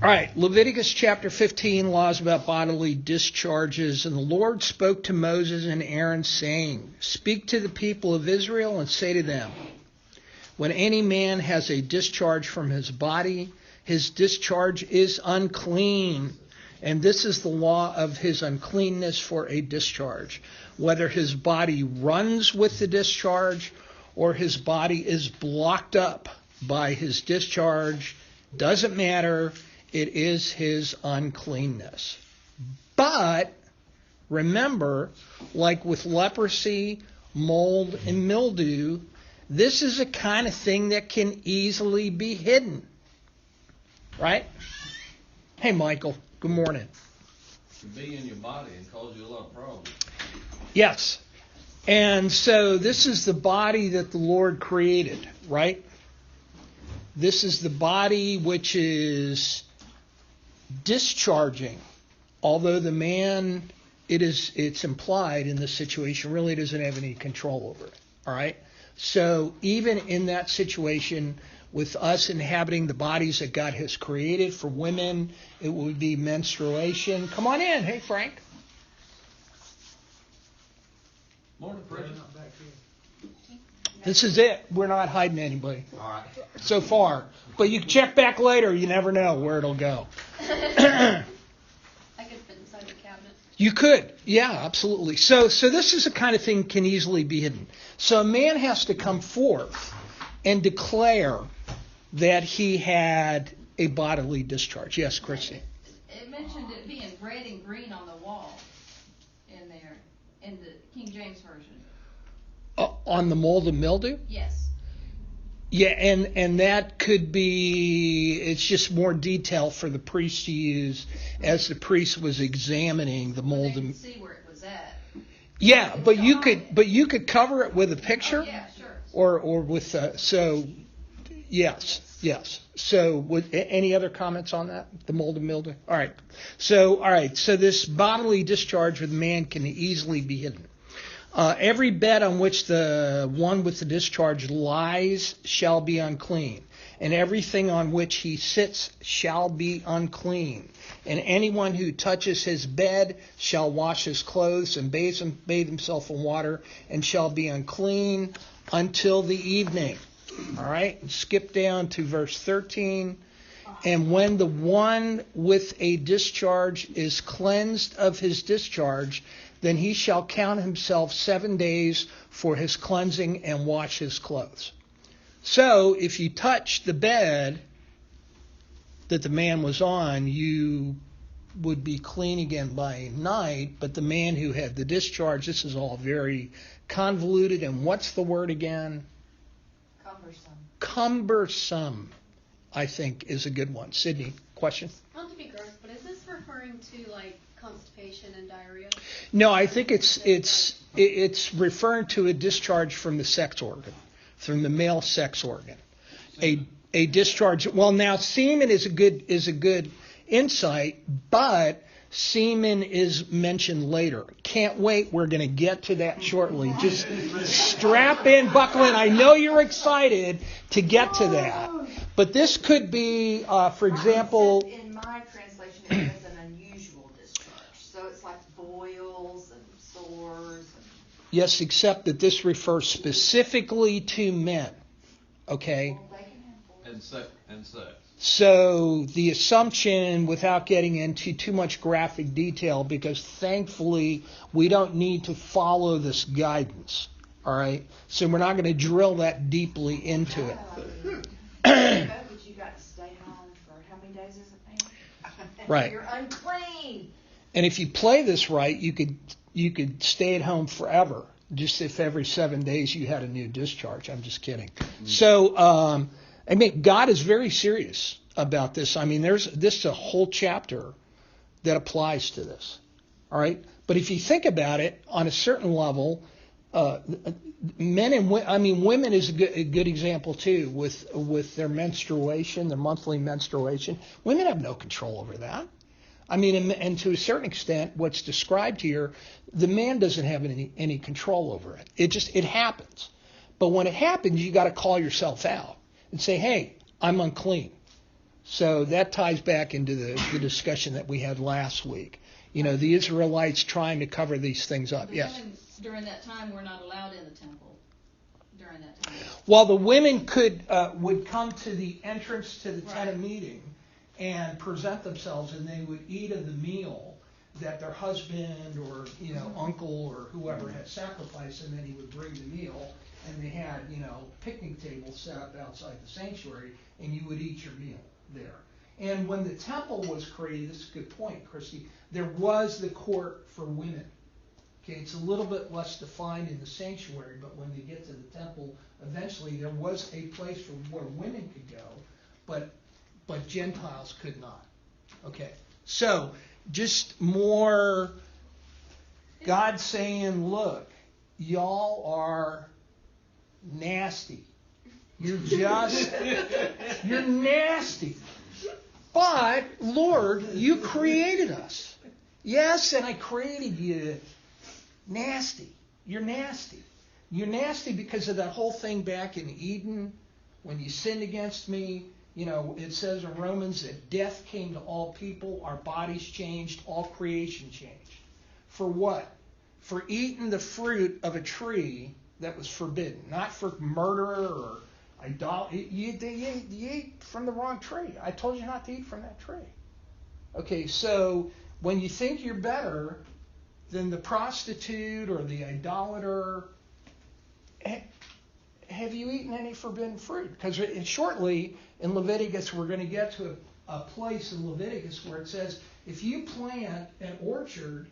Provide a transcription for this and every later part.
All right, Leviticus chapter 15, laws about bodily discharges. And the Lord spoke to Moses and Aaron, saying, Speak to the people of Israel and say to them, when any man has a discharge from his body, his discharge is unclean. And this is the law of his uncleanness for a discharge. Whether his body runs with the discharge or his body is blocked up by his discharge, doesn't matter. It is his uncleanness. But remember, like with leprosy, mold, and mildew, this is a kind of thing that can easily be hidden. Right? Hey, Michael. Good morning. It can be in your body and cause you a lot of problems. Yes. And so this is the body that the Lord created, right? This is the body which is discharging, although the man, it's implied in this situation, really doesn't have any control over it. All right? So even in that situation, with us inhabiting the bodies that God has created, for women, it would be menstruation. Come on in. Hey, Frank. Morning, President. This is it. We're not hiding anybody. All right. So far. But you can check back later. You never know where it'll go. I could fit inside the cabinet. You could. Yeah, absolutely. So this is the kind of thing can easily be hidden. So a man has to come forth and declare that he had a bodily discharge. Yes, Christy. It mentioned it being red and green on the wall in there, in the King James Version. On the mold and mildew? Yes. Yeah, and that could be, it's just more detail for the priest to use as the priest was examining the mold. They could see where it was at. Yeah, but you could cover it with a picture. Oh, yeah, sure. Or with, so, yes. So, any other comments on that? The mold and mildew? All right. So this bodily discharge with man can easily be hidden. Every bed on which the one with the discharge lies shall be unclean, and everything on which he sits shall be unclean. And anyone who touches his bed shall wash his clothes and bathe himself in water, and shall be unclean until the evening. All right, skip down to verse 13. And when the one with a discharge is cleansed of his discharge, then he shall count himself 7 days for his cleansing and wash his clothes. So if you touch the bed that the man was on, you would be clean again by night. But the man who had the discharge, this is all very convoluted. And what's the word again? Cumbersome, I think, is a good one. Sydney, question? Not to be gross, but is this referring to like constipation and diarrhea? No, I think it's referring to a discharge from the sex organ, from the male sex organ. A discharge. Well, now semen is a good insight, but semen is mentioned later. Can't wait. We're going to get to that shortly. Just strap in, buckle in. I know you're excited to get to that. But this could be, for example... In my translation, it has an unusual discharge. So it's like boils and sores. Yes, except that this refers specifically to men. Okay? And sex. So the assumption, without getting into too much graphic detail, because thankfully we don't need to follow this guidance, all right? So we're not going to drill that deeply into it. But you got to stay home for how many days is it now? Right. You're unclean. And if you play this right, you could stay at home forever, just if every 7 days you had a new discharge. I'm just kidding. So, I mean, God is very serious about this. I mean, this is a whole chapter that applies to this. All right? But if you think about it on a certain level, men and women is a good example too with their menstruation, their monthly menstruation. Women have no control over that. I mean, and to a certain extent, what's described here, the man doesn't have any control over it. It happens. But when it happens, you got to call yourself out and say, hey, I'm unclean. So that ties back into the discussion that we had last week. You know, the Israelites trying to cover these things up. The Yes. women during that time were not allowed in the temple during that time. Well, the women would come to the entrance to the tent of Right. meeting and present themselves, and they would eat of the meal that their husband or uncle or whoever had sacrificed, and then he would bring the meal, and they had picnic tables set up outside the sanctuary, and you would eat your meal there. And when the temple was created, this is a good point, Christy, there was the court for women. Okay, it's a little bit less defined in the sanctuary, but when they get to the temple, eventually there was a place for where women could go, but Gentiles could not. Okay, so just more God saying, look, y'all are nasty. You're nasty. But, Lord, you created us. Yes, and I created you nasty. You're nasty. You're nasty because of that whole thing back in Eden when you sinned against me. It says in Romans that death came to all people, our bodies changed, all creation changed. For what? For eating the fruit of a tree that was forbidden. Not for murder or idolatry. You ate from the wrong tree. I told you not to eat from that tree. Okay, so when you think you're better than the prostitute or the idolater, have you eaten any forbidden fruit? Because shortly in Leviticus, we're going to get to a place in Leviticus where it says, if you plant an orchard,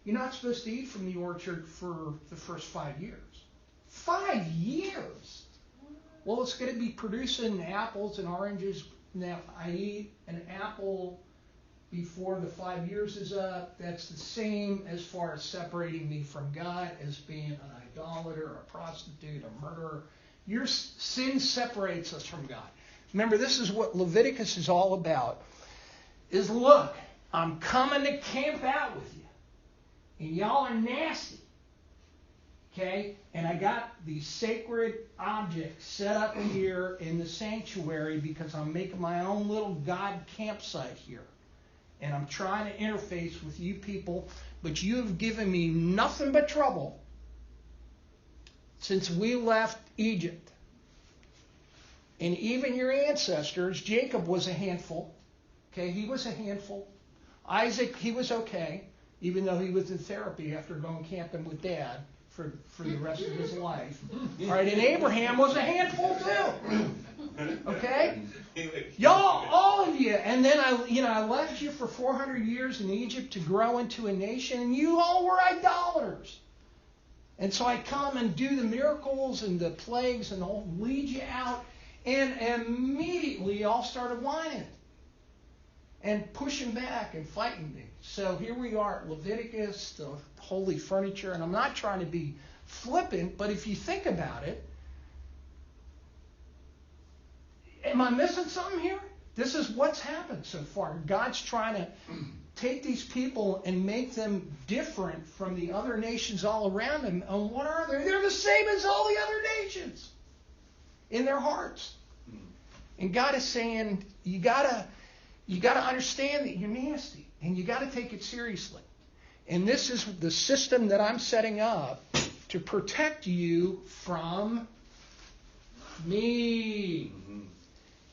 you're not supposed to eat from the orchard for the first 5 years. 5 years! Well, it's going to be producing apples and oranges. Now, I eat an apple before the 5 years is up. That's the same as far as separating me from God as being an idolater, a prostitute, a murderer. Your sin separates us from God. Remember, this is what Leviticus is all about. Is look, I'm coming to camp out with you. And y'all are nasty. Okay? And I got these sacred objects set up here in the sanctuary because I'm making my own little God campsite here. And I'm trying to interface with you people, but you have given me nothing but trouble since we left Egypt. And even your ancestors, Jacob was a handful. Okay, he was a handful. Isaac, he was okay, even though he was in therapy after going camping with Dad for the rest of his life. All right, and Abraham was a handful too. Okay? Y'all, all of you. And then I left you for 400 years in Egypt to grow into a nation, and you all were idolaters. And so I come and do the miracles and the plagues and I'll lead you out. And immediately y'all started whining and pushing back and fighting me. So here we are at Leviticus, the holy furniture. And I'm not trying to be flippant, but if you think about it, am I missing something here? This is what's happened so far. God's trying to take these people and make them different from the other nations all around them. And what are they? They're the same as all the other nations in their hearts. And God is saying, you gotta understand that you're nasty, and you gotta take it seriously. And this is the system that I'm setting up to protect you from me.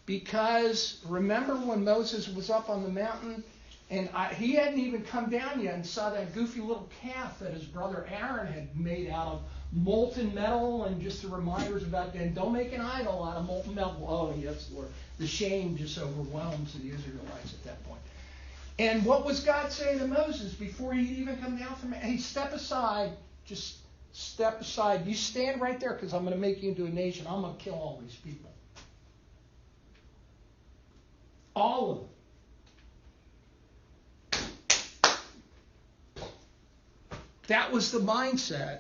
Because remember when Moses was up on the mountain, and he hadn't even come down yet and saw that goofy little calf that his brother Aaron had made out of molten metal, and just the reminders about that. Don't make an idol out of molten metal. Oh, yes, Lord. The shame just overwhelms the Israelites at that point. And what was God saying to Moses before he'd even come down from it? Hey, step aside. Just step aside. You stand right there because I'm going to make you into a nation. I'm going to kill all these people. All of them. That was the mindset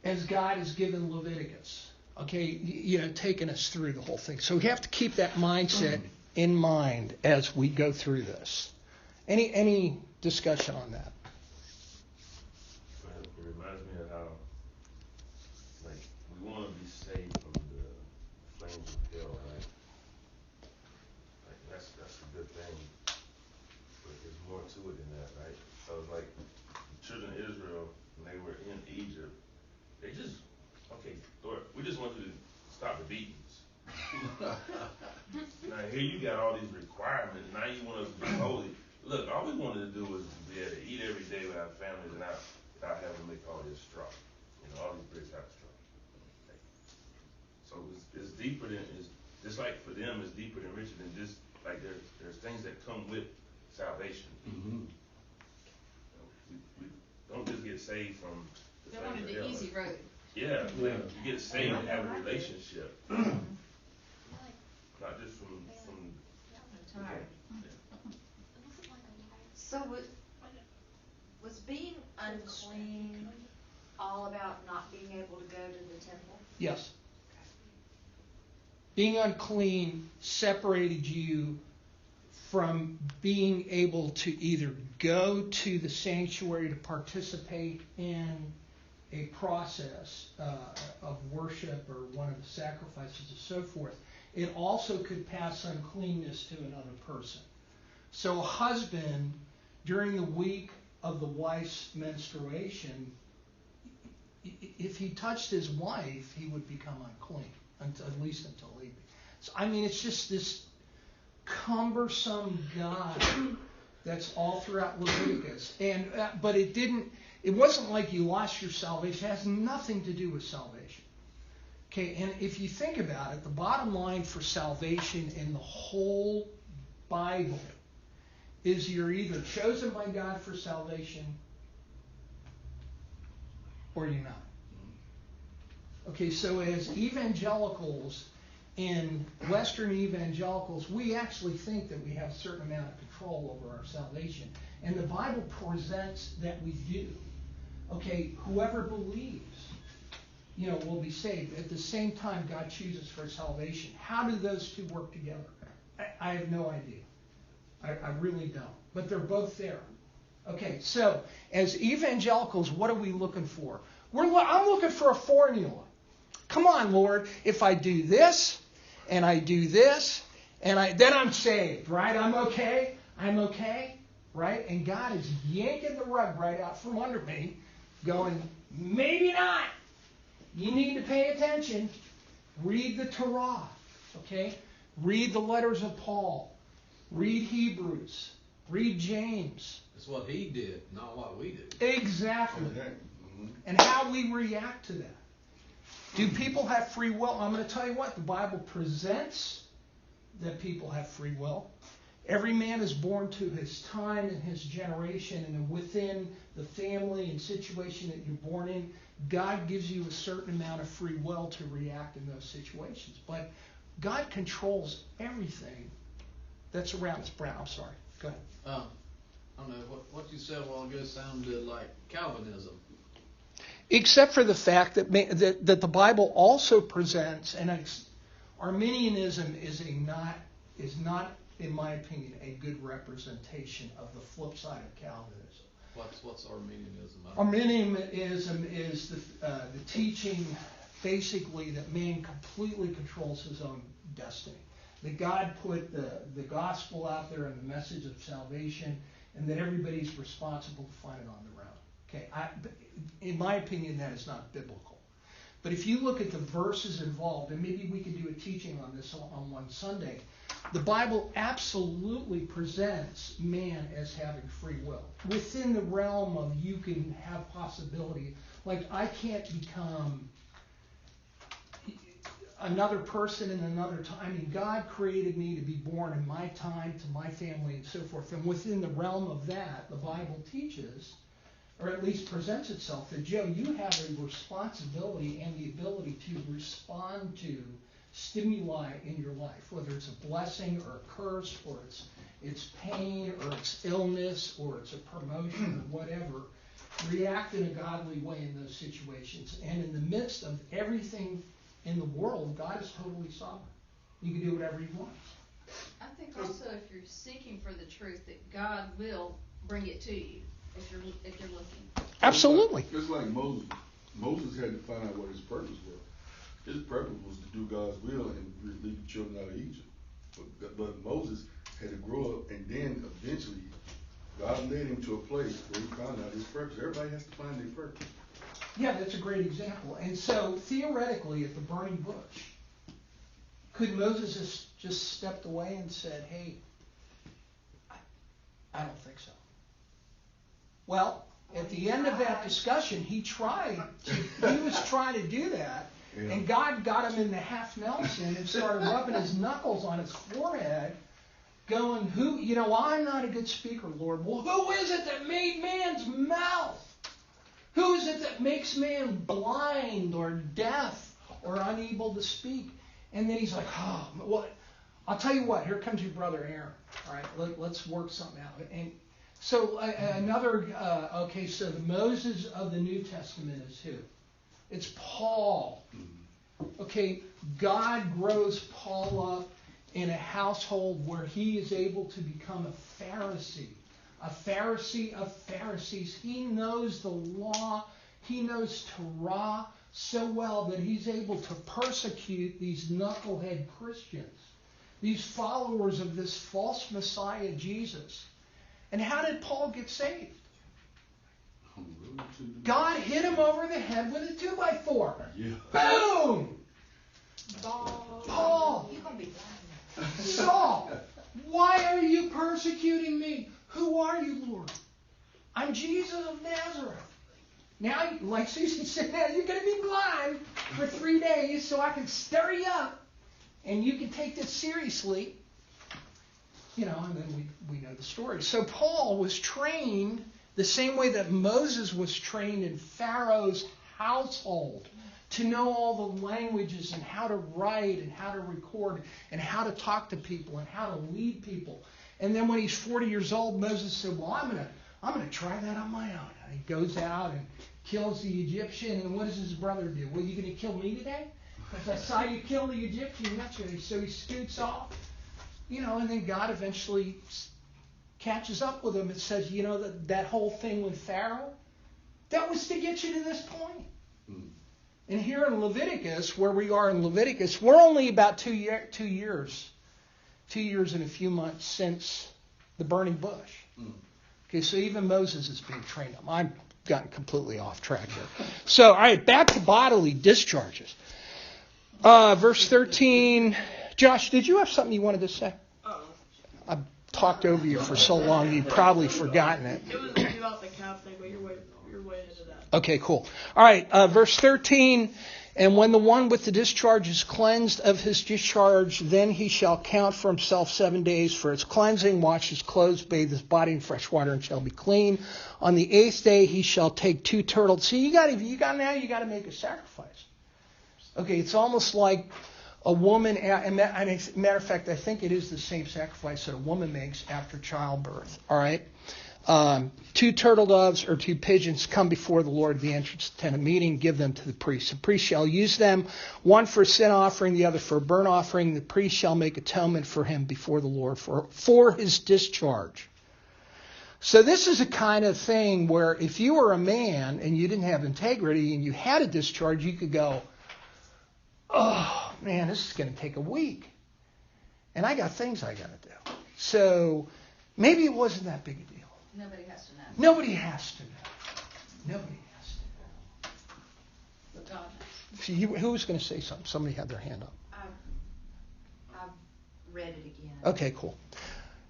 as God has given Leviticus. Okay, taking us through the whole thing. So we have to keep that mindset in mind as we go through this. Any discussion on that? It reminds me of how, we want to be saved from the flames of hell, right? good thing, but there's more to it than that, right? So it's like the children of Israel, when they were in Egypt, they just, okay, Lord, we just want you to stop the beatings. Now here you got all these requirements, now you want us to be holy. Look, all we wanted to do was to be able to eat every day with our families without having to make all this straw. All these bricks out of straw. So it's deeper than, it's just like for them, it's deeper than richer than just, like there's things that come with salvation. Mm-hmm. We don't just get saved from They wanted the easy road. Yeah, like you get saved and have a relationship. Not just from I'm tired. So was being unclean all about not being able to go to the temple? Yes. Being unclean separated you from being able to either go to the sanctuary to participate in a process of worship or one of the sacrifices and so forth. It also could pass uncleanness to another person. So a husband, during the week of the wife's menstruation, if he touched his wife, he would become unclean, at least until he. So I mean, it's just this cumbersome God that's all throughout Leviticus, and but it didn't. It wasn't like you lost your salvation. It has nothing to do with salvation. Okay, and if you think about it, the bottom line for salvation in the whole Bible is you're either chosen by God for salvation or you're not. Okay, so as evangelicals, in Western evangelicals, we actually think that we have a certain amount of control over our salvation. And the Bible presents that we do. Okay, whoever believes, will be saved. At the same time, God chooses for salvation. How do those two work together? I have no idea. I really don't. But they're both there. Okay, so as evangelicals, what are we looking for? I'm looking for a formula. Come on, Lord, if I do this, and I do this, and then I'm saved, right? I'm okay, right? And God is yanking the rug right out from under me, going, maybe not. You need to pay attention. Read the Torah, okay? Read the letters of Paul. Read Hebrews. Read James. It's what he did, not what we did. Exactly. Mm-hmm. And how we react to that. Do people have free will? I'm going to tell you what, the Bible presents that people have free will. Every man is born to his time and his generation, and within the family and situation that you're born in, God gives you a certain amount of free will to react in those situations. But God controls everything that's around us. Brown, I'm sorry. Go ahead. I don't know, what you said a while ago sounded like Calvinism. Except for the fact that the Bible also presents, and Arminianism is not, in my opinion, a good representation of the flip side of Calvinism. What's Arminianism? Arminianism is the teaching, basically, that man completely controls his own destiny. That God put the gospel out there and the message of salvation, and that everybody's responsible to find it on their own. Okay, in my opinion, that is not biblical. But if you look at the verses involved, and maybe we could do a teaching on this on one Sunday, the Bible absolutely presents man as having free will. Within the realm of you can have possibility, like I can't become another person in another time. I mean, God created me to be born in my time, to my family, and so forth. And within the realm of that, the Bible teaches, or at least presents itself, that Joe, you have a responsibility and the ability to respond to stimuli in your life, whether it's a blessing or a curse, or it's pain, or it's illness, or it's a promotion, or whatever. React in a godly way in those situations. And in the midst of everything in the world, God is totally sovereign. You can do whatever you want. I think also if you're seeking for the truth, that God will bring it to you if you're looking. Absolutely. Just like Moses. Moses had to find out what his purpose was. His purpose was to do God's will and lead the children out of Egypt. But Moses had to grow up, and then eventually God led him to a place where he found out his purpose. Everybody has to find their purpose. Yeah, that's a great example. And so theoretically, at the burning bush, could Moses just stepped away and said, hey, I don't think so. Well, at the end of that discussion, he was trying to do that, Yeah. and God got him in the half Nelson and started rubbing his knuckles on his forehead, going, I'm not a good speaker, Lord. Well, who is it that made man's mouth? Who is it that makes man blind or deaf or unable to speak? And then he's like, oh, what? I'll tell you what, here comes your brother Aaron. All right, let's work something out. And so so the Moses of the New Testament is who? It's Paul. Okay, God grows Paul up in a household where he is able to become a Pharisee of Pharisees. He knows the law. He knows Torah so well that he's able to persecute these knucklehead Christians, these followers of this false Messiah, Jesus. And how did Paul get saved? God hit him over the head with a 2x4. Yeah. Boom! Paul! You're gonna be blind. Saul, why are you persecuting me? Who are you, Lord? I'm Jesus of Nazareth. Now, like Susan said, now you're going to be blind for 3 days so I can stir you up and you can take this seriously. And then we know the story. So Paul was trained the same way that Moses was trained in Pharaoh's household to know all the languages and how to write and how to record and how to talk to people and how to lead people. And then when he's 40 years old, Moses said, well, I'm gonna try that on my own. And he goes out and kills the Egyptian. And what does his brother do? Well, you going to kill me today? Because I saw you kill the Egyptian yesterday. So he scoots off. And then God eventually catches up with him and says, that whole thing with Pharaoh, that was to get you to this point. And here in Leviticus, where we are in Leviticus, we're only about 2 years and a few months since the burning bush. Okay, so even Moses is being trained up. I've gotten completely off track here. So, all right, back to bodily discharges. Verse 13. Josh, did you have something you wanted to say? I've talked over you for so long, you've probably forgotten it. It was about the calf thing, but you're way ahead of that. Okay, cool. All right, verse 13. And when the one with the discharge is cleansed of his discharge, then he shall count for himself 7 days for its cleansing, wash his clothes, bathe his body in fresh water, and shall be clean. On the 8th day he shall take 2 turtles. See, you got to make a sacrifice. Okay, it's almost like a woman, and as a matter of fact, I think it is the same sacrifice that a woman makes after childbirth. All right. 2 turtle doves or 2 pigeons come before the Lord at the entrance of the tent of meeting, give them to the priest. The priest shall use them, one for a sin offering, the other for a burnt offering. The priest shall make atonement for him before the Lord for his discharge. So this is a kind of thing where if you were a man and you didn't have integrity and you had a discharge, you could go, oh man, this is going to take a week. And I got things I got to do. So maybe it wasn't that big a deal. Nobody has to know. Nobody has to know. Nobody has to know. But God knows. See, who was going to say something? Somebody had their hand up. I've read it again. Okay, cool.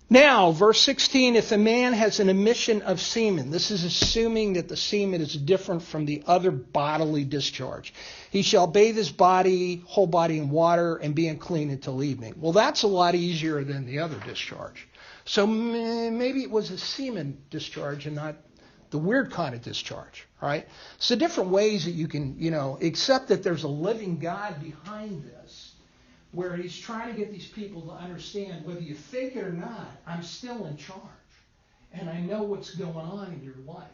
Now, verse 16, if a man has an emission of semen, this is assuming that the semen is different from the other bodily discharge. He shall bathe his whole body in water and be unclean until evening. Well, that's a lot easier than the other discharge. So maybe it was a semen discharge and not the weird kind of discharge, right? So different ways that you can, except that there's a living God behind this, where he's trying to get these people to understand, whether you think it or not, I'm still in charge. And I know what's going on in your life.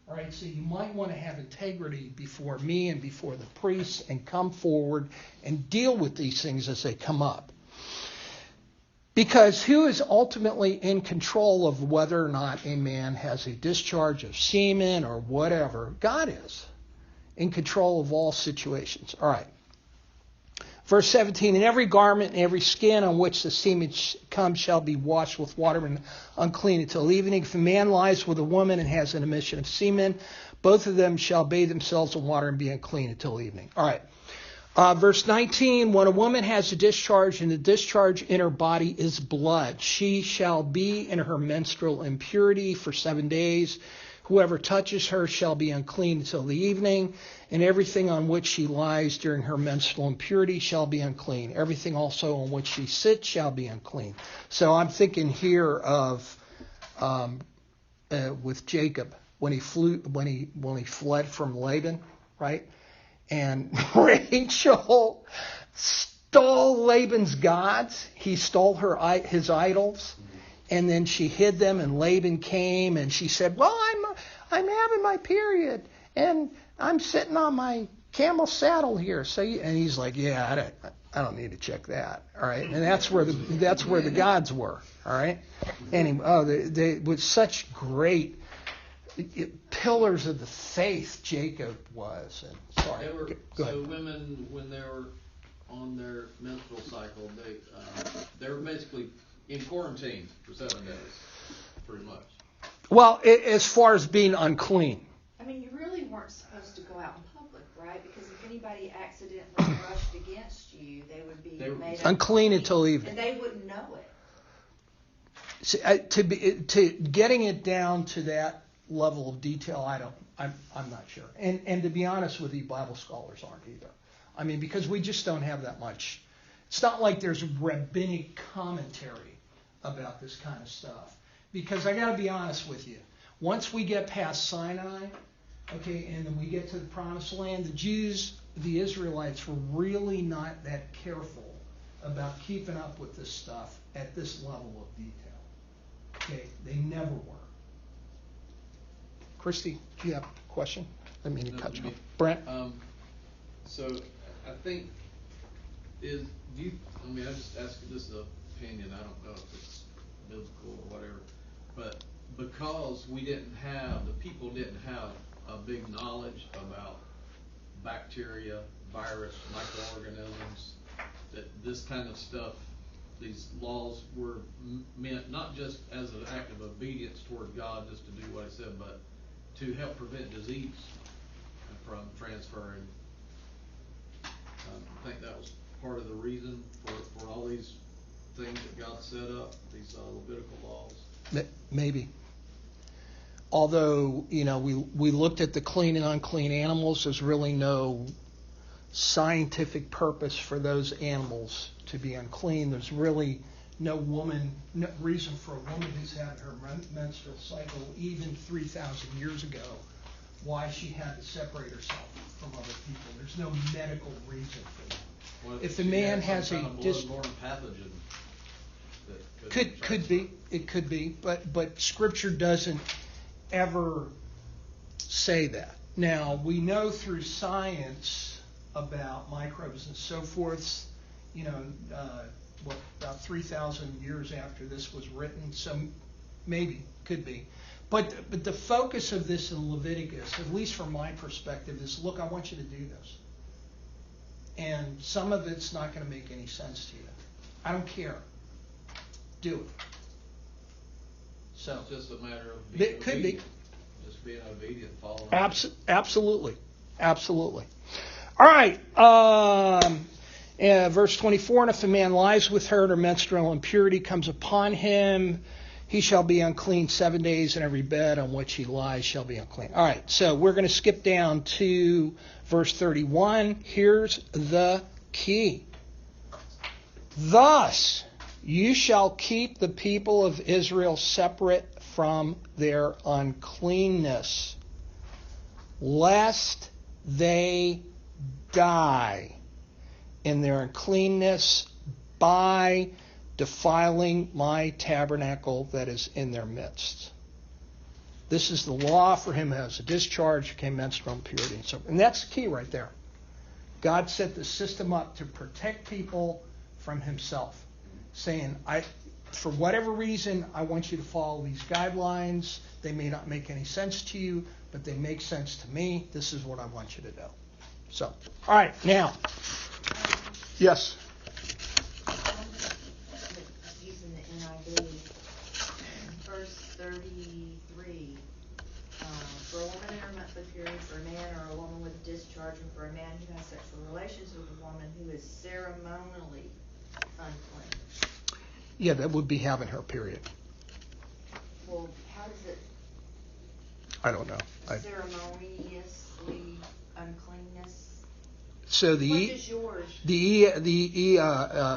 All right, so you might want to have integrity before me and before the priests and come forward and deal with these things as they come up. Because who is ultimately in control of whether or not a man has a discharge of semen or whatever? God is in control of all situations. All right. Verse 17, and every garment and every skin on which the semen comes shall be washed with water and unclean until evening. If a man lies with a woman and has an emission of semen, both of them shall bathe themselves in water and be unclean until evening. All right. Verse 19, when a woman has a discharge and the discharge in her body is blood, she shall be in her menstrual impurity for 7 days. Whoever touches her shall be unclean until the evening, and everything on which she lies during her menstrual impurity shall be unclean. Everything also on which she sits shall be unclean. So I'm thinking here of with Jacob when he fled from Laban, right? And Rachel stole Laban's gods. He stole his idols, and then she hid them. And Laban came, and she said, "Well, I'm having my period, and I'm sitting on my camel saddle here." So, and he's like, "Yeah, I don't need to check that." All right, and that's where the gods were. All right, and they with such great pillars of the faith Jacob was. And sorry, go ahead. So women, when they were on their menstrual cycle, they were basically in quarantine for 7 days, pretty much. Well, as far as being unclean. I mean, you really weren't supposed to go out in public, right? Because if anybody accidentally brushed against you, they would be made unclean until evening. And they wouldn't know it. See, to getting it down to that level of detail, I'm not sure. And to be honest with you, Bible scholars aren't either. I mean, because we just don't have that much. It's not like there's a rabbinic commentary about this kind of stuff. Because I got to be honest with you, once we get past Sinai, okay, and then we get to the Promised Land, the Jews, the Israelites were really not that careful about keeping up with this stuff at this level of detail. Okay, they never were. Christy, do you have a question? I mean, you cut you off. Brent? So I think I just ask this is an opinion. I don't know if it's biblical or whatever, but because the people didn't have a big knowledge about bacteria, virus, microorganisms, that this kind of stuff, these laws were meant not just as an act of obedience toward God, just to do what He said, but to help prevent disease from transferring. I think that was part of the reason for all these things that God set up, these Levitical laws. Maybe. Although, we looked at the clean and unclean animals, there's really no scientific purpose for those animals to be unclean. There's really no reason for a woman who's had her menstrual cycle even 3,000 years ago why she had to separate herself from other people. There's no medical reason for that. Well, if the man has a blood-borne pathogen, it could be, but Scripture doesn't ever say that. Now we know through science about microbes and so forth. About 3,000 years after this was written, so maybe, could be. But the focus of this in Leviticus, at least from my perspective, is, look, I want you to do this. And some of it's not going to make any sense to you. I don't care. Do it. So it's just a matter of being it could obedient. be. Just being obedient, following. Absolutely. All right. Verse 24, and if a man lies with her and her menstrual impurity comes upon him, he shall be unclean 7 days, and every bed on which he lies shall be unclean. All right, so we're going to skip down to verse 31. Here's the key. Thus, you shall keep the people of Israel separate from their uncleanness, lest they die in their uncleanness by defiling my tabernacle that is in their midst. This is the law for him who has a discharge, became menstrual impurity, and so. And that's the key right there. God set the system up to protect people from Himself, saying, for whatever reason, I want you to follow these guidelines. They may not make any sense to you, but they make sense to me. This is what I want you to do. So, all right, now. Yes. Using the NIV, verse 33, for a woman in her monthly period, for a man or a woman with a discharge, and for a man who has sexual relations with a woman who is ceremonially unclean. Yeah, that would be having her period. Well, how does it I don't know. ceremoniously uncleanness? So What is yours? the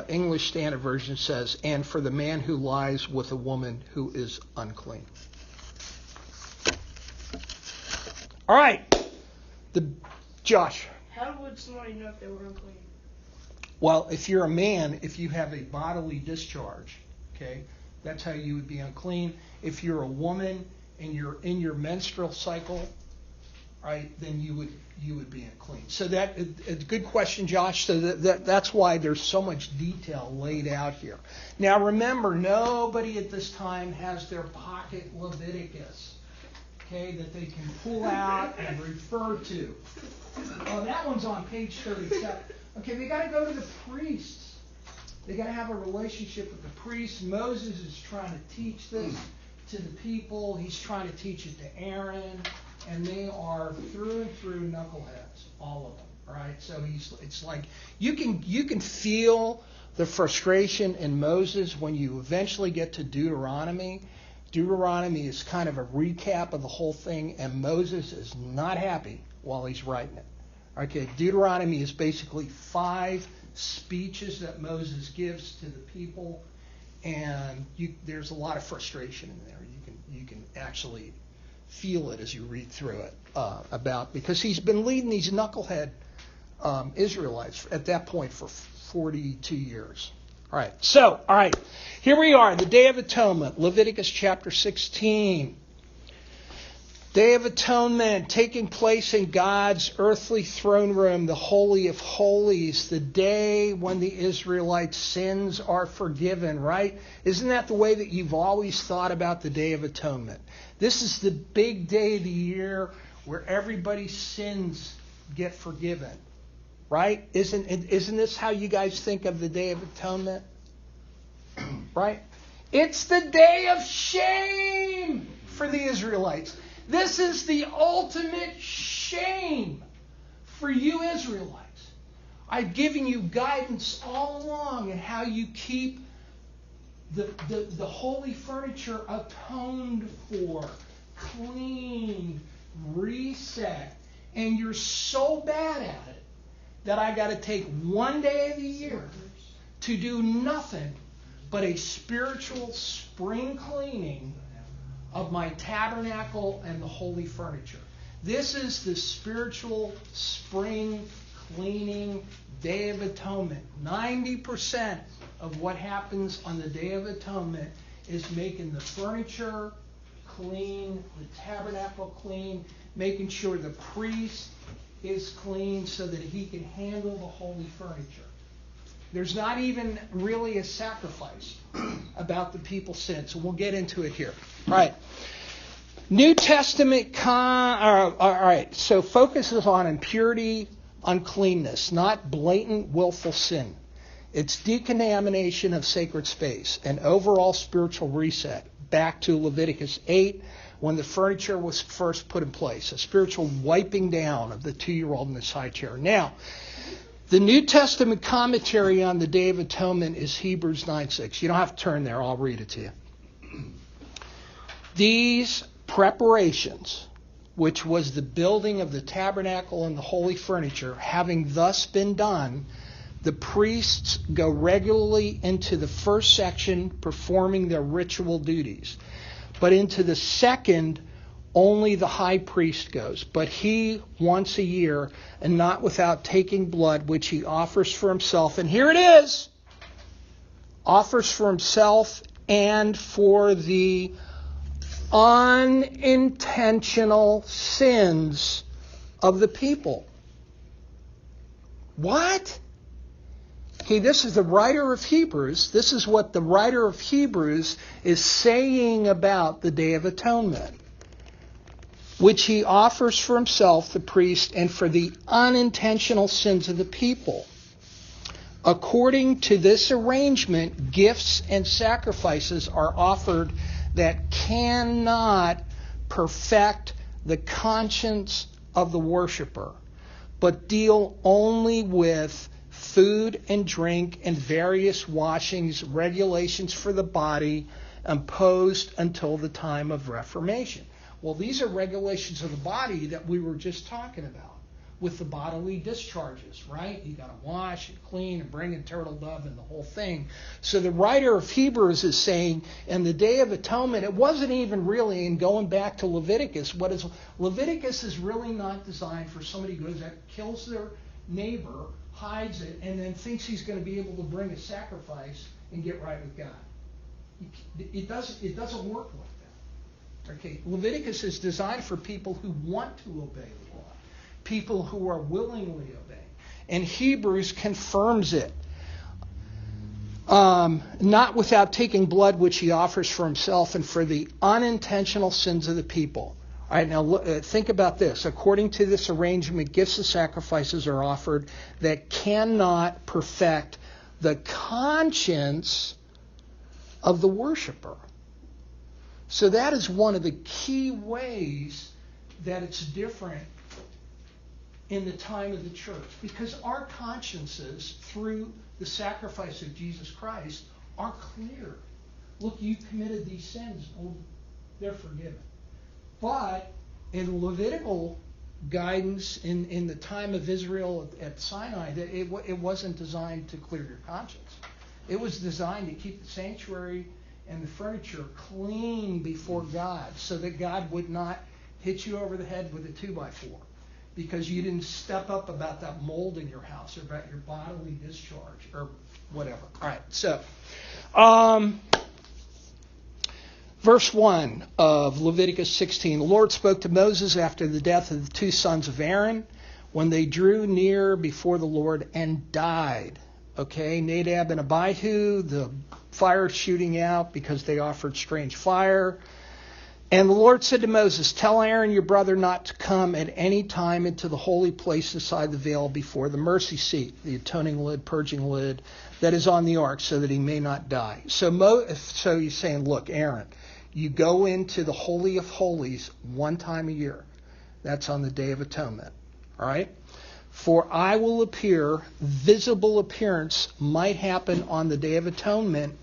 English Standard Version says, and for the man who lies with a woman who is unclean. All right. Josh. How would somebody know if they were unclean? Well, if you're a man, if you have a bodily discharge, okay, that's how you would be unclean. If you're a woman and you're in your menstrual cycle, right, then you would be unclean. So it's a good question, Josh. So that's why there's so much detail laid out here. Now remember, nobody at this time has their pocket Leviticus, okay, that they can pull out and refer to. Oh, that one's on page 37. Okay, they got to go to the priests. They got to have a relationship with the priests. Moses is trying to teach this to the people. He's trying to teach it to Aaron, and they are through and through knuckleheads, all of them. All right, so it's like you can feel the frustration in Moses when you eventually get to Deuteronomy. Deuteronomy is kind of a recap of the whole thing, and Moses is not happy while he's writing it. Okay, Deuteronomy is basically 5 speeches that Moses gives to the people, and there's a lot of frustration in there. You can actually feel it as you read through it because he's been leading these knucklehead Israelites at that point for 42 years. All right, here we are, the Day of Atonement, Leviticus chapter 16. Day of Atonement taking place in God's earthly throne room, the Holy of Holies, the day when the Israelites' sins are forgiven, right? Isn't that the way that you've always thought about the Day of Atonement? This is the big day of the year where everybody's sins get forgiven, right? Isn't this how you guys think of the Day of Atonement? Right? It's the day of shame for the Israelites. This is the ultimate shame for you Israelites. I've given you guidance all along in how you keep the holy furniture atoned for, cleaned, reset, and you're so bad at it that I got to take one day of the year to do nothing but a spiritual spring cleaning of my tabernacle and the holy furniture. This is the spiritual spring cleaning Day of Atonement. 90% of what happens on the Day of Atonement is making the furniture clean, the tabernacle clean, making sure the priest is clean so that he can handle the holy furniture. There's not even really a sacrifice about the people's sins. So we'll get into it here. All right. New Testament, all right. So focuses on impurity, uncleanness, not blatant willful sin. It's decontamination of sacred space, an overall spiritual reset back to Leviticus 8 when the furniture was first put in place, a spiritual wiping down of the 2-year-old in his high chair. Now, the New Testament commentary on the Day of Atonement is Hebrews 9:6. You don't have to turn there. I'll read it to you. These preparations, which was the building of the tabernacle and the holy furniture, having thus been done, the priests go regularly into the first section performing their ritual duties. But into the second, only the high priest goes, but he once a year, and not without taking blood, which he offers for himself. And here it is. Offers for himself and for the unintentional sins of the people. What? Okay, this is the writer of Hebrews. This is what the writer of Hebrews is saying about the Day of Atonement, which he offers for himself, the priest, and for the unintentional sins of the people. According to this arrangement, gifts and sacrifices are offered that cannot perfect the conscience of the worshiper, but deal only with food and drink and various washings, regulations for the body imposed until the time of Reformation. Well, these are regulations of the body that we were just talking about with the bodily discharges, right? You got to wash and clean and bring a turtle dove and the whole thing. So the writer of Hebrews is saying, in the Day of Atonement, it wasn't even really, and going back to Leviticus, Leviticus is really not designed for somebody who goes out, kills their neighbor, hides it, and then thinks he's going to be able to bring a sacrifice and get right with God. It doesn't work like that. Okay, Leviticus is designed for people who want to obey the law, people who are willingly obeying, and Hebrews confirms it. Not without taking blood which he offers for himself and for the unintentional sins of the people. All right, now think about this. According to this arrangement, gifts and sacrifices are offered that cannot perfect the conscience of the worshiper. So that is one of the key ways that it's different in the time of the church, because our consciences, through the sacrifice of Jesus Christ, are clear. Look, you committed these sins. Oh, they're forgiven. But in Levitical guidance in the time of Israel at Sinai, it wasn't designed to clear your conscience. It was designed to keep the sanctuary and the furniture clean before God, so that God would not hit you over the head with a 2x4 because you didn't step up about that mold in your house or about your bodily discharge or whatever. All right, so verse 1 of Leviticus 16. The Lord spoke to Moses after the death of the two sons of Aaron when they drew near before the Lord and died. Okay, Nadab and Abihu, the fire shooting out because they offered strange fire. And the Lord said to Moses, tell Aaron your brother not to come at any time into the holy place inside the veil before the mercy seat, the atoning lid, purging lid that is on the ark, so that he may not die. So he's saying, look, Aaron, you go into the Holy of Holies one time a year. That's on the Day of Atonement. All right? For I will appear, visible appearance might happen on the Day of Atonement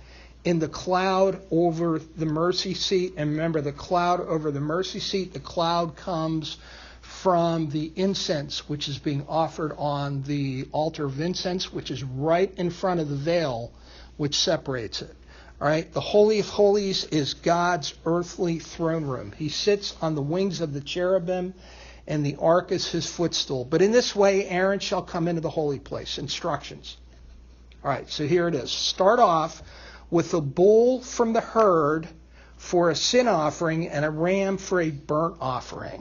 in the cloud over the mercy seat. And remember, the cloud over the mercy seat, the cloud comes from the incense, which is being offered on the altar of incense, which is right in front of the veil, which separates it. All right, the Holy of Holies is God's earthly throne room. He sits on the wings of the cherubim, and the ark is his footstool. But in this way, Aaron shall come into the holy place. Instructions. All right, so here it is. Start off with a bull from the herd for a sin offering and a ram for a burnt offering.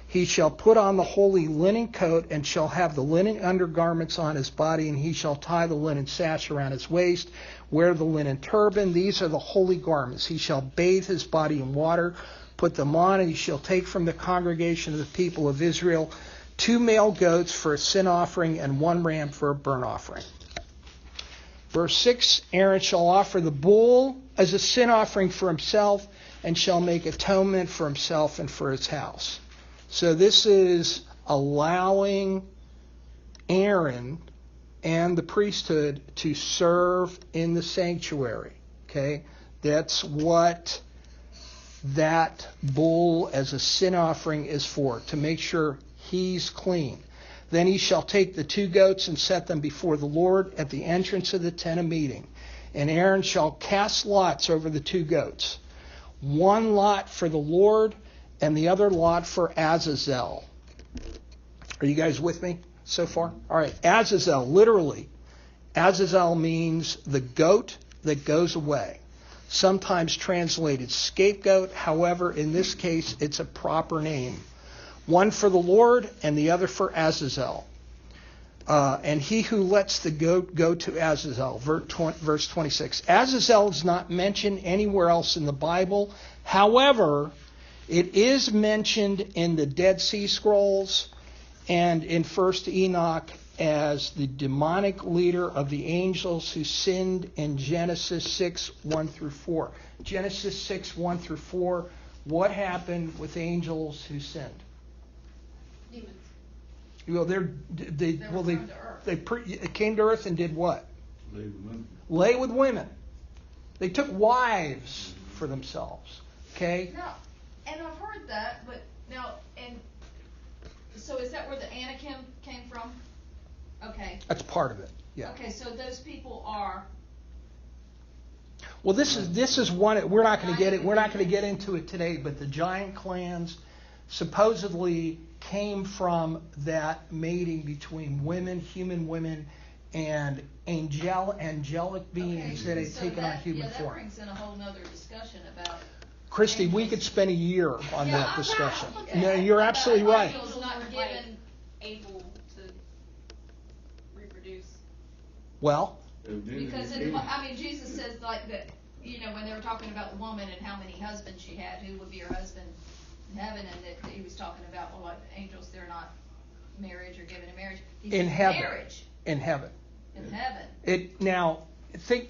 He shall put on the holy linen coat and shall have the linen undergarments on his body, and he shall tie the linen sash around his waist, wear the linen turban. These are the holy garments. He shall bathe his body in water, put them on, and he shall take from the congregation of the people of Israel 2 male goats for a sin offering and 1 ram for a burnt offering. Verse 6, Aaron shall offer the bull as a sin offering for himself and shall make atonement for himself and for his house. So this is allowing Aaron and the priesthood to serve in the sanctuary. Okay, that's what that bull as a sin offering is for, to make sure he's clean. Then he shall take the 2 goats and set them before the Lord at the entrance of the tent of meeting. And Aaron shall cast lots over the 2 goats, 1 lot for the Lord and the other lot for Azazel. Are you guys with me so far? All right, Azazel, literally, Azazel means the goat that goes away. Sometimes translated scapegoat. However, in this case, it's a proper name. 1 for the Lord and the other for Azazel. And he who lets the goat go to Azazel. Verse 26. Azazel is not mentioned anywhere else in the Bible. However, it is mentioned in the Dead Sea Scrolls and in 1 Enoch as the demonic leader of the angels who sinned in Genesis 6, 1 through 4. Genesis 6, 1 through 4, what happened with angels who sinned? Demons. Well, They were thrown to earth. they came to earth and did what? Lay with women. Lay with women. They took wives for themselves. Okay? Now, and I've heard that, but now, and so is that where the Anakim came from? Okay. That's part of it. Yeah. Okay, so those people are, Well, this is one. We're not going to get it. We're not going to get into it today. But the giant clans supposedly came from that mating between women, human women, and angelic beings that had so taken on that, human that form. brings in a whole nother discussion about. Christy, we angels. could spend a year on Yeah, that I know, discussion. okay. No, you're absolutely right. Angels not given. Able to reproduce. Well, Because Jesus says like that, when they were talking about the woman and how many husbands she had, who would be her husband in heaven, and that he was talking about, well, like the angels, they're not marriage or given in marriage. He in said heaven. marriage In heaven. in heaven.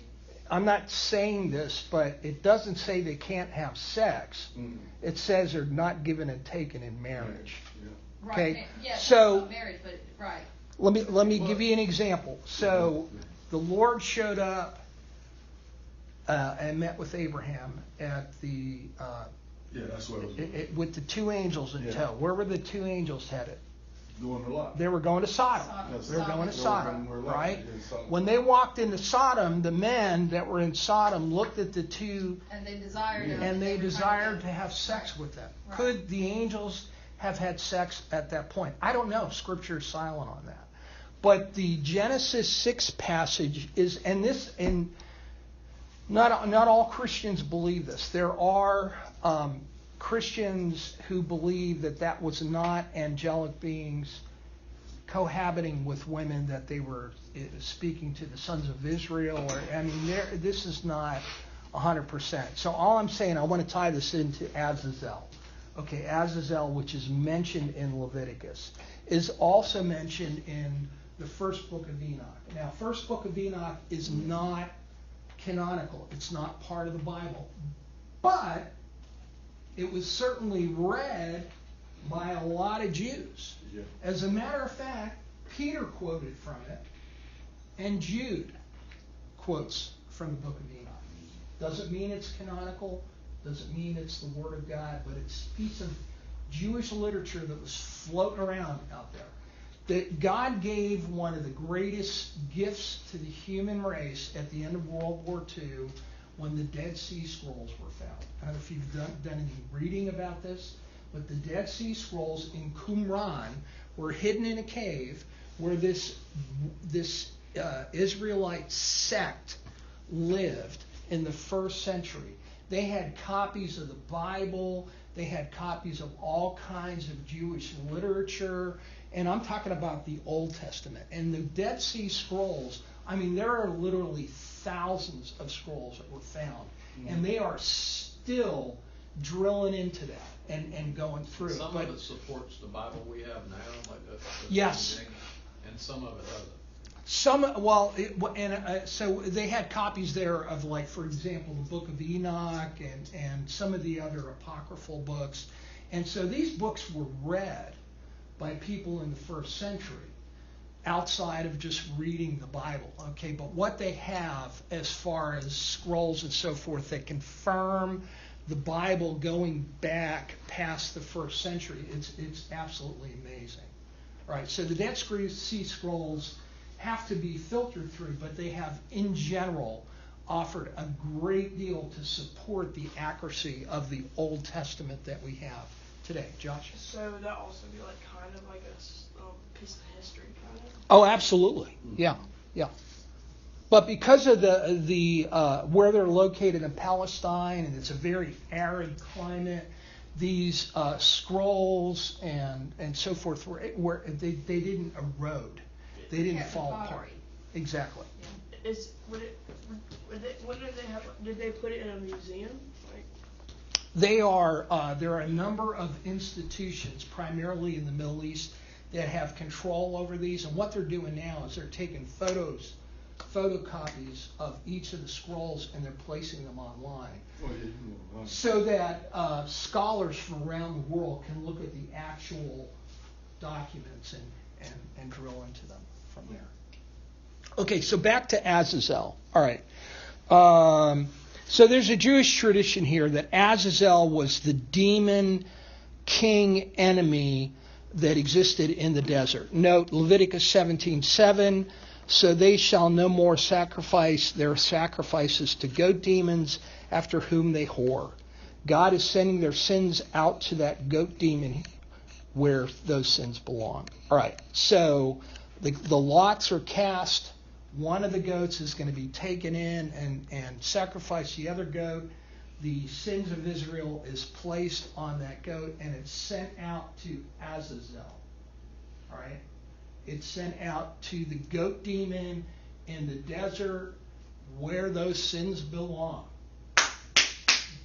I'm not saying this, but it doesn't say they can't have sex. It says they're not given and taken in marriage. Right. Okay, Yeah, so- not marriage, but right. Let me give you an example. So the Lord showed up and met with Abraham at the Yeah, that's what I was with the two angels in Yeah. tow. Where were the two angels headed? doing a lot. They were going to Sodom. Sodom. They were going to Sodom. Sodom, They were going right? in Sodom. When they walked into Sodom, the men that were in Sodom looked at the two And they desired them. and they were trying desired to have sex Right. with them. Right. Could the angels have had sex at that point? I don't know. Scripture is silent on that. But the Genesis 6 passage is, and not all Christians believe this. There are Christians who believe that was not angelic beings cohabiting with women, that they were speaking to the sons of Israel. This is not 100%. So all I'm saying, I want to tie this into Azazel. Okay, Azazel, which is mentioned in Leviticus, is also mentioned in the first book of Enoch. Now, first book of Enoch is not canonical. It's not part of the Bible. But it was certainly read by a lot of Jews. Yeah. As a matter of fact, Peter quoted from it, and Jude quotes from the book of Enoch. Doesn't mean it's canonical, doesn't mean it's the Word of God, but it's a piece of Jewish literature that was floating around out there. That God gave one of the greatest gifts to the human race at the end of World War II when the Dead Sea Scrolls were found. I don't know if you've done any reading about this, but the Dead Sea Scrolls in Qumran were hidden in a cave where this Israelite sect lived in the first century. They had copies of the Bible. They had copies of all kinds of Jewish literature. And I'm talking about the Old Testament. And the Dead Sea Scrolls, there are literally thousands of scrolls that were found. And they are still drilling into that and going through. Some of it supports the Bible we have now, like the Yes. and some of it doesn't. So they had copies there of, like, for example, the Book of Enoch and some of the other apocryphal books. And so these books were read by people in the first century outside of just reading the Bible. Okay, but what they have as far as scrolls and so forth that confirm the Bible going back past the first century, it's absolutely amazing. All right, so the Dead Sea Scrolls have to be filtered through, but they have, in general, offered a great deal to support the accuracy of the Old Testament that we have today. Josh? So would that also be like kind of like a piece of history, kind of? Oh, absolutely. Yeah. But because of the where they're located in Palestine, and it's a very arid climate, these scrolls and so forth were they didn't erode, they didn't Yeah, fall pottery. apart. Exactly. What did they have? Did they put it in a museum? Like, There are a number of institutions, primarily in the Middle East, that have control over these. And what they're doing now is they're taking photocopies of each of the scrolls, and they're placing them online. Oh, yeah, you know, right. So that scholars from around the world can look at the actual documents and drill into them from there. Okay, so back to Azazel. All right. So there's a Jewish tradition here that Azazel was the demon king enemy that existed in the desert. Note Leviticus 17:7. So they shall no more sacrifice their sacrifices to goat demons after whom they whore. God is sending their sins out to that goat demon where those sins belong. All right, so the lots are cast. One of the goats is going to be taken in and sacrifice the other goat. The sins of Israel is placed on that goat, and it's sent out to Azazel. All right? It's sent out to the goat demon in the desert where those sins belong.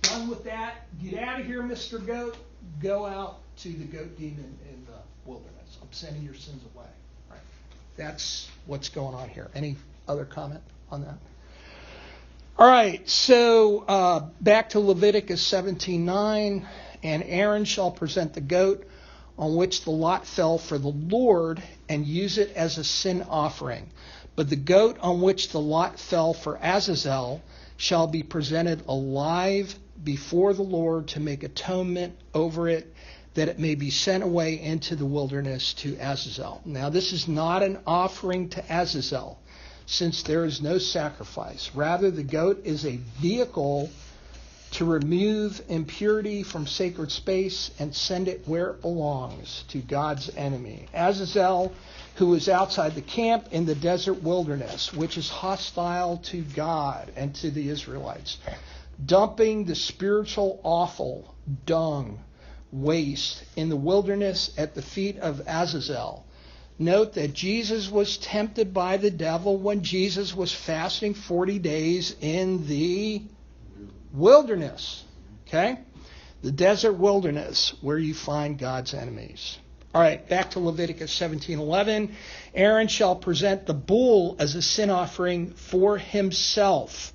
Done with that. Get out of here, Mr. Goat. Go out to the goat demon in the wilderness. I'm sending your sins away. All right. That's what's going on here. Any other comment on that? All right. So back to Leviticus 17:9. And Aaron shall present the goat on which the lot fell for the Lord, and use it as a sin offering. But the goat on which the lot fell for Azazel shall be presented alive before the Lord to make atonement over it, that it may be sent away into the wilderness to Azazel. Now this is not an offering to Azazel, since there is no sacrifice. Rather, the goat is a vehicle to remove impurity from sacred space and send it where it belongs, to God's enemy. Azazel, who is outside the camp in the desert wilderness, which is hostile to God and to the Israelites, dumping the spiritual offal, dung, waste in the wilderness at the feet of Azazel. Note that Jesus was tempted by the devil when Jesus was fasting 40 days in the wilderness. Okay? The desert wilderness, where you find God's enemies. All right, back to Leviticus 17:11. Aaron shall present the bull as a sin offering for himself,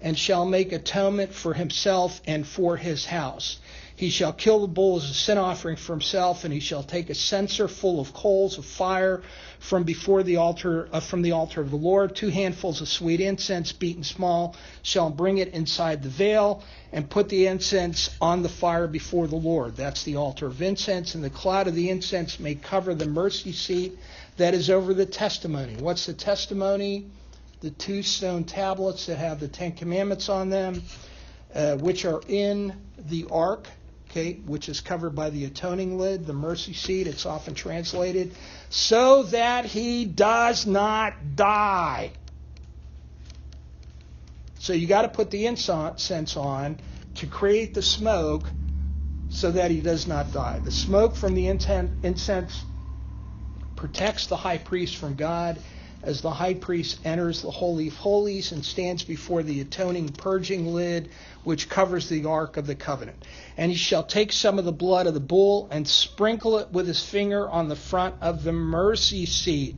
and shall make atonement for himself and for his house. He shall kill the bull as a sin offering for himself, and he shall take a censer full of coals of fire from before the altar, from the altar of the Lord, 2 handfuls of sweet incense beaten small, shall bring it inside the veil, and put the incense on the fire before the Lord. That's the altar of incense, and the cloud of the incense may cover the mercy seat that is over the testimony. What's the testimony? The 2 stone tablets that have the 10 commandments on them, which are in the ark. Okay, which is covered by the atoning lid, the mercy seat, it's often translated, so that he does not die. So you got to put the incense on to create the smoke so that he does not die. The smoke from the incense protects the high priest from God as the high priest enters the Holy of Holies and stands before the atoning purging lid, which covers the Ark of the Covenant. And he shall take some of the blood of the bull and sprinkle it with his finger on the front of the mercy seat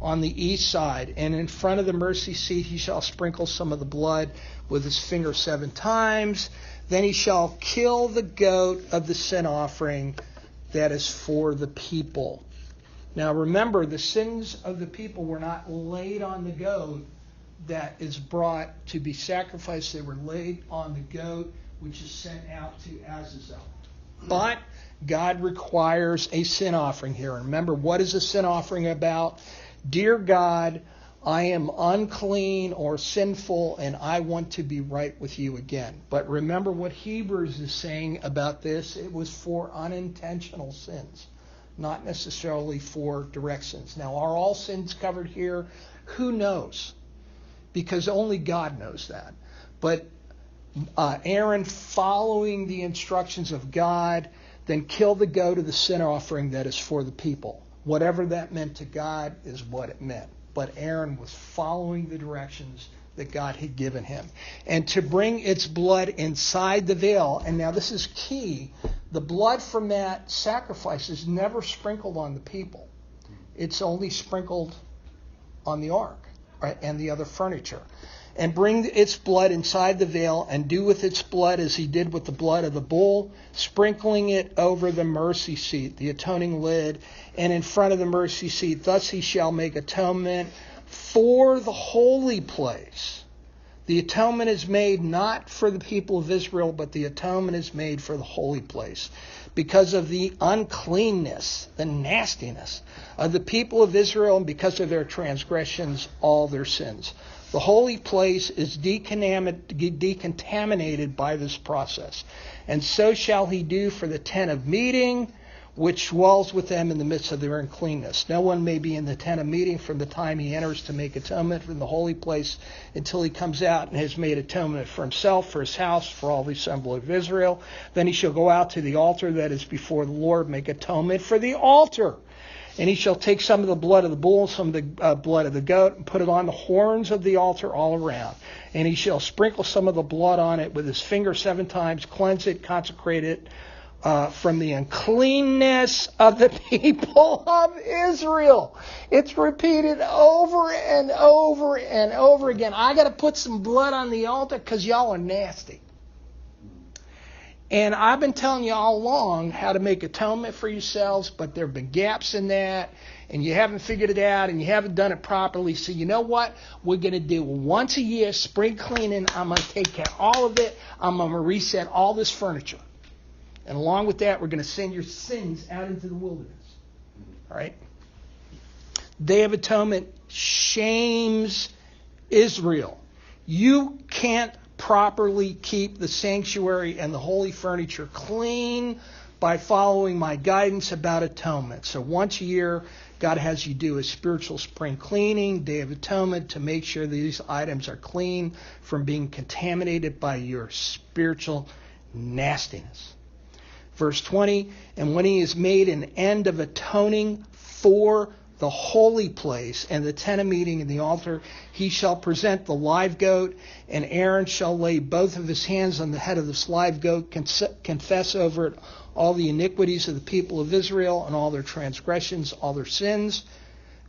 on the east side. And in front of the mercy seat he shall sprinkle some of the blood with his finger 7 times. Then he shall kill the goat of the sin offering that is for the people. Now remember, the sins of the people were not laid on the goat that is brought to be sacrificed. They were laid on the goat which is sent out to Azazel. But God requires a sin offering here. And remember, what is a sin offering about? Dear God, I am unclean or sinful, and I want to be right with you again. But remember what Hebrews is saying about this. It was for unintentional sins, not necessarily for direct sins. Now, are all sins covered here? Who knows? Because only God knows that. But Aaron, following the instructions of God, then killed the goat of the sin offering that is for the people. Whatever that meant to God is what it meant. But Aaron was following the directions that God had given him, and to bring its blood inside the veil. And now this is key. The blood from that sacrifice is never sprinkled on the people. It's only sprinkled on the ark, right, and the other furniture. And bring its blood inside the veil, and do with its blood as he did with the blood of the bull, sprinkling it over the mercy seat, the atoning lid, and in front of the mercy seat. Thus he shall make atonement for the holy place. The atonement is made not for the people of Israel, but the atonement is made for the holy place, because of the uncleanness, the nastiness of the people of Israel, and because of their transgressions, all their sins. The holy place is decontaminated by this process. And so shall he do for the tent of meeting, which dwells with them in the midst of their uncleanness. No one may be in the tent of meeting from the time he enters to make atonement from the holy place until he comes out and has made atonement for himself, for his house, for all the assembly of Israel. Then he shall go out to the altar that is before the Lord, make atonement for the altar. And he shall take some of the blood of the bull, some of the blood of the goat, and put it on the horns of the altar all around. And he shall sprinkle some of the blood on it with his finger 7 times, cleanse it, consecrate it from the uncleanness of the people of Israel. It's repeated over and over and over again. I got to put some blood on the altar because y'all are nasty. And I've been telling you all along how to make atonement for yourselves, but there have been gaps in that, and you haven't figured it out, and you haven't done it properly. So you know what? We're going to do once a year spring cleaning. I'm going to take care of all of it. I'm going to reset all this furniture. And along with that, we're going to send your sins out into the wilderness. All right? Day of Atonement shames Israel. You can't properly keep the sanctuary and the holy furniture clean by following my guidance about atonement. So once a year, God has you do a spiritual spring cleaning, Day of Atonement, to make sure these items are clean from being contaminated by your spiritual nastiness. Verse 20, and when he has made an end of atoning for the holy place and the tent of meeting and the altar, he shall present the live goat, and Aaron shall lay both of his hands on the head of this live goat, confess over it all the iniquities of the people of Israel and all their transgressions, all their sins.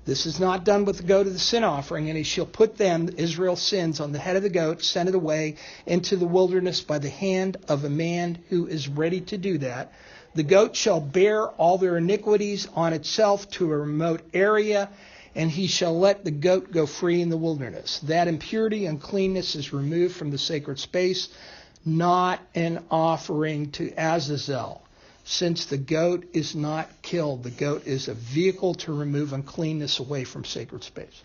This is not done with the goat of the sin offering, and he shall put them, Israel's sins, on the head of the goat, send it away into the wilderness by the hand of a man who is ready to do that. The goat shall bear all their iniquities on itself to a remote area, and he shall let the goat go free in the wilderness. That impurity and uncleanness is removed from the sacred space, not an offering to Azazel. Since the goat is not killed, the goat is a vehicle to remove uncleanness away from sacred space.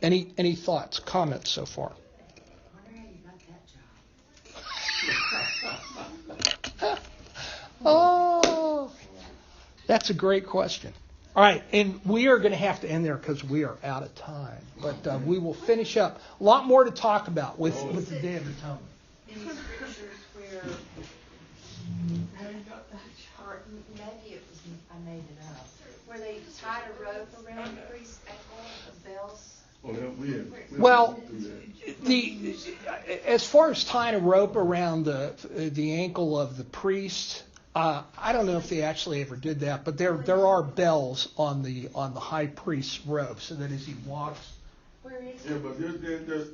Any thoughts, comments so far? I wonder how you got that job. Oh, that's a great question. All right, and we are going to have to end there because we are out of time. But we will finish up. A lot more to talk about with the Day of Atonement. In the scriptures where, maybe it was, I made it up, where they tied a rope around the priest's ankle of bells. Oh, yeah, we had Well, to do that. as far as tying a rope around the ankle of the priest, I don't know if they actually ever did that, but there are bells on the high priest's robe, so that as he walks. Where is Yeah, it? but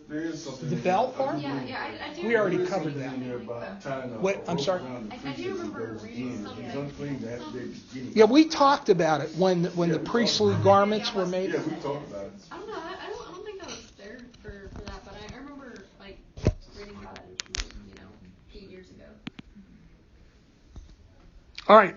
there is something. The in bell there. part? I do. We already There is covered something that. in there about tying a What? I'm rope sorry? around the I priest do as he remember goes reading in. something. He's unclean that day beginning. Yeah, we talked about it when Yeah, the we talked priestly about it. garments were made. Yeah, we talked about it. I don't know. I don't think I was there for that, but I remember like reading about it, a few years ago. All right.